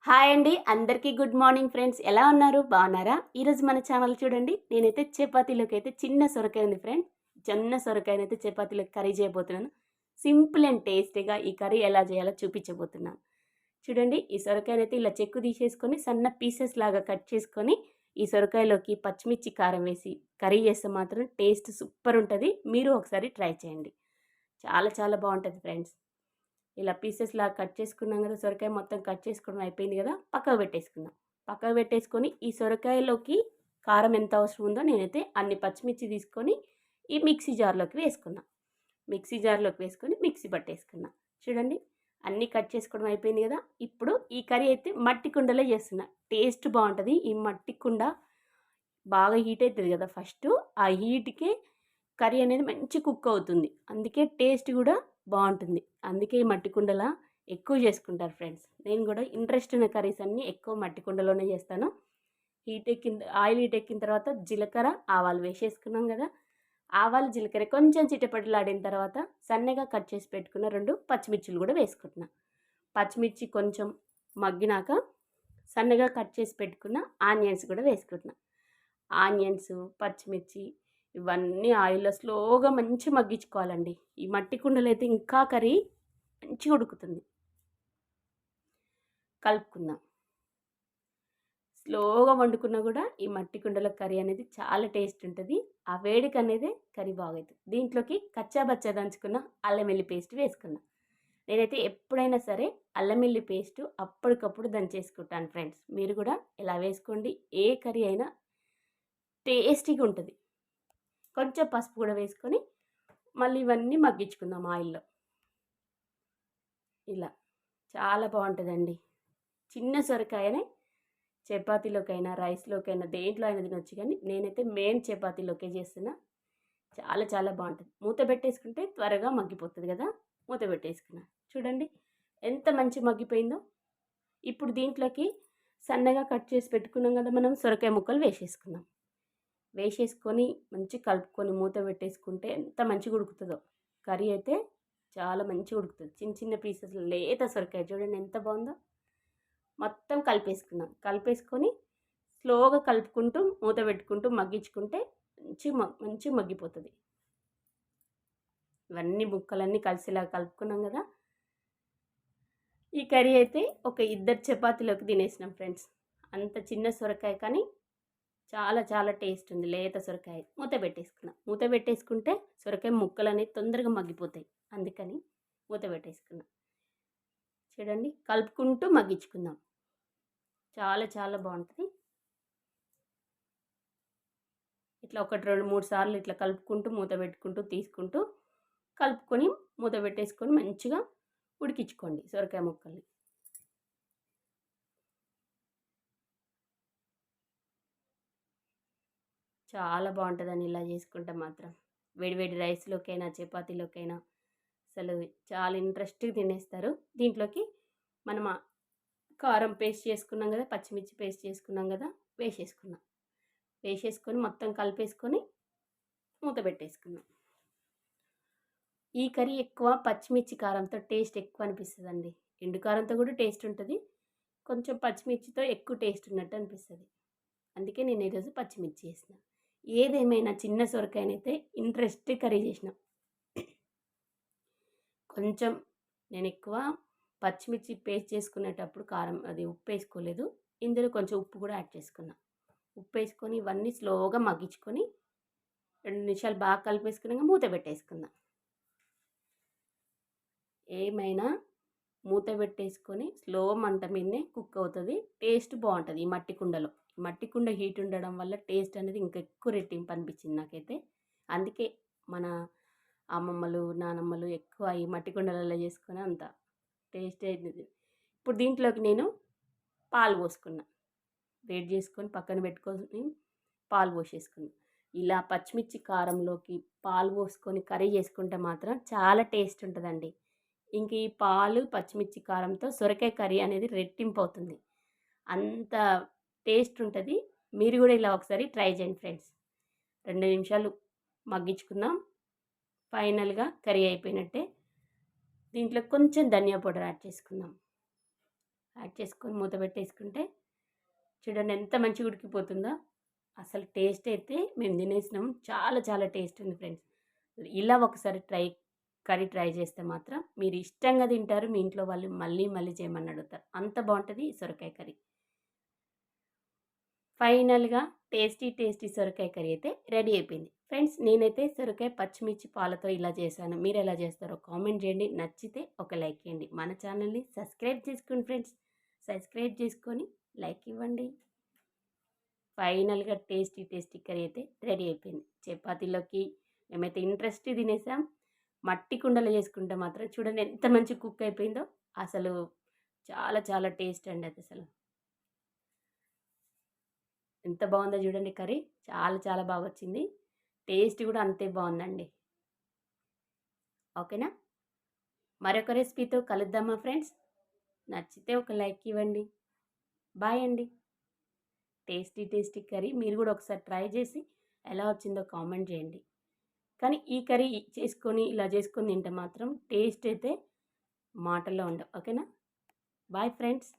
Hi అండి. అందరికీ good morning friends. ఎలా ఉన్నారు? బాగున్నారా? ఈరోజు మన ఛానల్ చూడండి. నేనైతే చపాతీలోకి అయితే చిన్న సొరకాయ ఉంది ఫ్రెండ్స్. చిన్న సొరకాయనైతే చపాతీలోకి కర్రీ చేయబోతున్నాను. సింపుల్ అండ్ టేస్టీగా ఈ కర్రీ ఎలా చేయాలో చూపించబోతున్నాను. చూడండి, ఈ సొరకాయనైతే ఇలా చెక్కు తీసేసుకొని సన్న పీసెస్ లాగా కట్ చేసుకొని ఈ సొరకాయలోకి పచ్చిమిర్చి కారం వేసి కర్రీ చేస్తే మాత్రం టేస్ట్ సూపర్ ఉంటుంది. మీరు ఒకసారి ట్రై చేయండి. చాలా చాలా బాగుంటుంది ఫ్రెండ్స్. ఇలా పీసెస్‌లా కట్ చేసుకున్నాం కదా! సొరకాయ మొత్తం కట్ చేసుకోవడం అయిపోయింది కదా! పక్కకు పెట్టేసుకుందాం. పక్కకు పెట్టేసుకొని ఈ సొరకాయలోకి కారం ఎంత అవసరం ఉందో నేనైతే అన్ని పచ్చిమిర్చి తీసుకొని ఈ మిక్సీ జార్‌లోకి వేసుకున్నా. మిక్సీ జార్‌లోకి వేసుకొని మిక్సీ పట్టేసుకున్నా. చూడండి, అన్నీ కట్ చేసుకోవడం అయిపోయింది కదా! ఇప్పుడు ఈ కర్రీ అయితే మట్టి కుండలో చేస్తున్నా. టేస్ట్ బావుంటది. ఈ మట్టి కుండ బాగా హీట్ అయితది కదా! ఫస్టు. ఆ హీట్‌కే కర్రీ అనేది మంచి కుక్ అవుతుంది. అందుకే టేస్ట్ కూడా బావుంటుంది. అందుకే ఈ మట్టి కుండల ఎక్కువ చేసుకుంటారు ఫ్రెండ్స్. నేను కూడా ఇంట్రెస్ట్ ఉన్న కర్రీస్ అన్నీ ఎక్కువ మట్టి కుండలోనే చేస్తాను. ఆయిల్ హీట్ ఎక్కిన తర్వాత జీలకర్ర, ఆవాలు వేసేసుకున్నాం కదా! ఆవాలు, జీలకర్ర కొంచెం చిటపటలాడిన తర్వాత సన్నగా కట్ చేసి పెట్టుకున్న 2 పచ్చిమిర్చిలు కూడా వేసుకుంటున్నా. పచ్చిమిర్చి కొంచెం మగ్గినాక సన్నగా కట్ చేసి పెట్టుకున్న ఆనియన్స్ కూడా వేసుకుంటున్నా. ఆనియన్స్, పచ్చిమిర్చి ఇవన్నీ ఆయిల్‌లో స్లోగా మంచి మగ్గించుకోవాలండి. ఈ మట్టి కుండలో అయితే ఇంకా కర్రీ మంచిగా ఉడుకుతుంది. కలుపుకుందాం. స్లోగా వండుకున్నా కూడా ఈ మట్టి కుండలో కర్రీ అనేది చాలా టేస్ట్ ఉంటది. ఆ వేడికనేదే కర్రీ బాగైతది. దీంట్లోకి కచ్చా బచ్చా దంచుకున్న అల్లం వెల్లి పేస్ట్ వేసుకుందాం. నేనైతే ఎప్పుడైనా సరే అల్లం వెల్లి పేస్ట్ అప్పటికప్పుడు దంచేసుకుంటాను ఫ్రెండ్స్. మీరు కూడా ఇలా వేసుకోండి. ఏ కర్రీ అయినా టేస్టీగా ఉంటది. కొంచెం పసుపు కూడా వేసుకొని మళ్ళీ ఇవన్నీ మగ్గించుకుందాం ఆయిల్‌లో. ఇలా చాలా బావుంటదండి. చిన్న సొరకాయనే చపాతీలోకైనా, రైస్‌లోకైనా దేంట్లో అయినా తినొచ్చు కానీ నేనైతే మెయిన్ చపాతీలోకే చేస్తున్నా. చాలా చాలా బావుంటది. మూత పెట్టేసుకుంటే త్వరగా మగ్గిపోతది కదా! మూత పెట్టేసుకున్నా. చూడండి, ఎంత మంచి మగ్గిపోయిందో. ఇప్పుడు దీంట్లోకి సన్నగా కట్ చేసి పెట్టుకున్నాం కదా! మనం సొరకాయ ముక్కలు వేసేసుకుందాం. వేసేసుకొని మంచిగా కలుపుకొని మూత పెట్టేసుకుంటే ఎంత మంచిగా ఉడుకుతదో. కర్రీ అయితే చాలా మంచిగా ఉడుకుతది. చిన్న చిన్న పీసెస్ లేత సొరకాయ చూడండి ఎంత బావుందో. మొత్తం కలిపేసుకుందాం. కలిపేసుకొని స్లోగా కలుపుకుంటూ మూత పెట్టుకుంటూ మగ్గించుకుంటే మంచిగా మగ్గిపోతది. ఇవన్నీ ముక్కలన్నీ కలిసేలా కలుపుకున్నాం కదా! ఈ కర్రీ అయితే ఒక ఇద్దరు చపాతీలోకి తినేసినాం ఫ్రెండ్స్. అంత చిన్న సొరకాయ కానీ చాలా చాలా టేస్ట్ ఉంది. లేత సొరకాయ. మూత పెట్టేసుకున్నా. మూత పెట్టేసుకుంటే సొరకాయ ముక్కలనేవి తొందరగా మగ్గిపోతాయి. అందుకని మూత పెట్టేసుకున్నా. చూడండి, కలుపుకుంటూ మగ్గించుకుందాం. చాలా చాలా బావుంటది. ఇట్లా ఒకటి 2, 3 సార్లు ఇట్లా కలుపుకుంటూ మూత పెట్టుకుంటూ తీసుకుంటూ కలుపుకొని మూత పెట్టేసుకొని మంచిగా ఉడికించుకోండి సొరకాయ ముక్కల్ని. చాలా బావుంటదండి ఇలా చేసుకుంటే మాత్రం. వేడి వేడి రైస్‌లోకైనా, చపాతీలోకైనా అసలు చాలా ఇంట్రెస్ట్‌గా తినేస్తారు. దీంట్లోకి మనం కారం పేస్ట్ చేసుకున్నాం గదా! పచ్చిమిర్చి పేస్ట్ చేసుకున్నాం గదా! వేసేసుకున్నాం. వేసేసుకొని మొత్తం కలిపేసుకొని మూత పెట్టేసుకున్నాం. ఈ కర్రీ ఎక్కువ పచ్చిమిర్చి కారంతో టేస్ట్ ఎక్కువ అనిపిస్తదండి. ఎండు కారంతో కూడా టేస్ట్ ఉంటది. కొంచెం పచ్చిమిర్చితో ఎక్కువ టేస్ట్ ఉన్నట్టు అనిపిస్తది. అందుకే నేను ఈరోజు పచ్చిమిర్చి చేసిన. ఏదేమైనా చిన్న సొరకాయనైతే ఇంట్రెస్ట్ కర్రీ చేసిన. కొంచెం నేనెక్కువ పచ్చిమిర్చి పేస్ట్ చేసుకునేటప్పుడు కారం అది ఉప్పేసుకోలేదు. ఇందులో కొంచెం ఉప్పు కూడా యాడ్ చేసుకున్నా. ఉప్పేసుకొని ఇవన్నీ స్లోగా మగ్గించుకొని 2 నిమిషాలు బాగా కలిపేసుకున్నాక మూత పెట్టేసుకుందాం. ఏమైనా మూత పెట్టేసుకొని స్లో మంట మీదనే కుక్ అవుతది. టేస్ట్ బావుంటది ఈ మట్టి కుండలో. ఈ మట్టి కుండ హీట్ ఉండడం వల్ల టేస్ట్ అనేది ఇంకా ఎక్కువ రెట్టింపు అనిపించింది నాకైతే. అందుకే మన అమ్మమ్మలు, నానమ్మలు ఎక్కువ ఈ మట్టి కుండలలో చేసుకొని అంత టేస్ట్ అయితది. ఇప్పుడు దీంట్లోకి నేను పాలు పోసుకున్నా. వేడి చేసుకొని పక్కన పెట్టుకొని పాలు పోసేసుకున్నా. ఇలా పచ్చిమిర్చి కారంలోకి పాలు పోసుకొని కర్రీ చేసుకుంటే మాత్రం చాలా టేస్ట్ ఉంటదండి. ఇంక ఈ పాలు, పచ్చిమిర్చి కారంతో సొరకాయ కర్రీ అనేది రెట్టింపు అవుతుంది. అంత టేస్ట్ ఉంటది. మీరు గూడా ఇలా ఒకసారి ట్రై చేయండి ఫ్రెండ్స్. 2 నిమిషాలు మగ్గించుకుందాం. ఫైనల్‌గా కర్రీ అయిపోయినట్టే. దీంట్లో కొంచెం ధనియా పౌడర్ యాడ్ చేసుకుందాం. యాడ్ చేసుకొని మూత పెట్టేసుకుంటే చూడండి ఎంత మంచిగా ఉడికిపోతుందో. అసలు టేస్ట్ అయితే మేము తినేసినాం. చాలా చాలా టేస్ట్ ఉంది ఫ్రెండ్స్. ఇలా ఒకసారి కర్రీ ట్రై చేస్తే మాత్రం మీరు ఇష్టంగా తింటారు. మీ ఇంట్లో వాళ్ళు మళ్ళీ మళ్ళీ చేయమని అడుగుతారు. అంత బాగుంటుంది ఈ సొరకాయ కర్రీ. ఫైనల్‌గా టేస్టీ సొరకాయ కర్రీ అయితే రెడీ అయిపోయింది. ఫ్రెండ్స్ నేనైతే సొరకాయ పచ్చిమిర్చి పాలతో ఇలా చేశాను. మీరెలా చేస్తారో కామెంట్ చేయండి. నచ్చితే ఒక లైక్ ఇయ్యండి. మన ఛానల్‌ని సబ్స్క్రైబ్ చేసుకోండి ఫ్రెండ్స్. సబ్స్క్రైబ్ చేసుకొని లైక్ ఇవ్వండి. ఫైనల్‌గా టేస్టీ కర్రీ అయితే రెడీ అయిపోయింది. చపాతీలోకి మేమైతే ఇంట్రెస్ట్ తినేసాం. మట్టి కుండలో చేసుకుంటే మాత్రం చూడండి ఎంత మంచి కుక్ అయిపోయిందో. అసలు చాలా చాలా టేస్ట్ అండి అది అసలు. ఎంత బాగుందో చూడండి కర్రీ. చాలా చాలా బాగా వచ్చింది. టేస్ట్ కూడా అంతే బాగుందండి. ఓకేనా? మరొక రెసిపీతో కలుద్దామా ఫ్రెండ్స్? నచ్చితే ఒక లైక్ ఇవ్వండి. బాయ్ అండి. టేస్టీ కర్రీ మీరు కూడా ఒకసారి ట్రై చేసి ఎలా వచ్చిందో కామెంట్ చేయండి. కానీ ఈ కర్రీ ఇలా చేసుకొని తింటే మాత్రం టేస్ట్ అయితే మాటల్లో ఉండవు. ఓకేనా? Bye friends.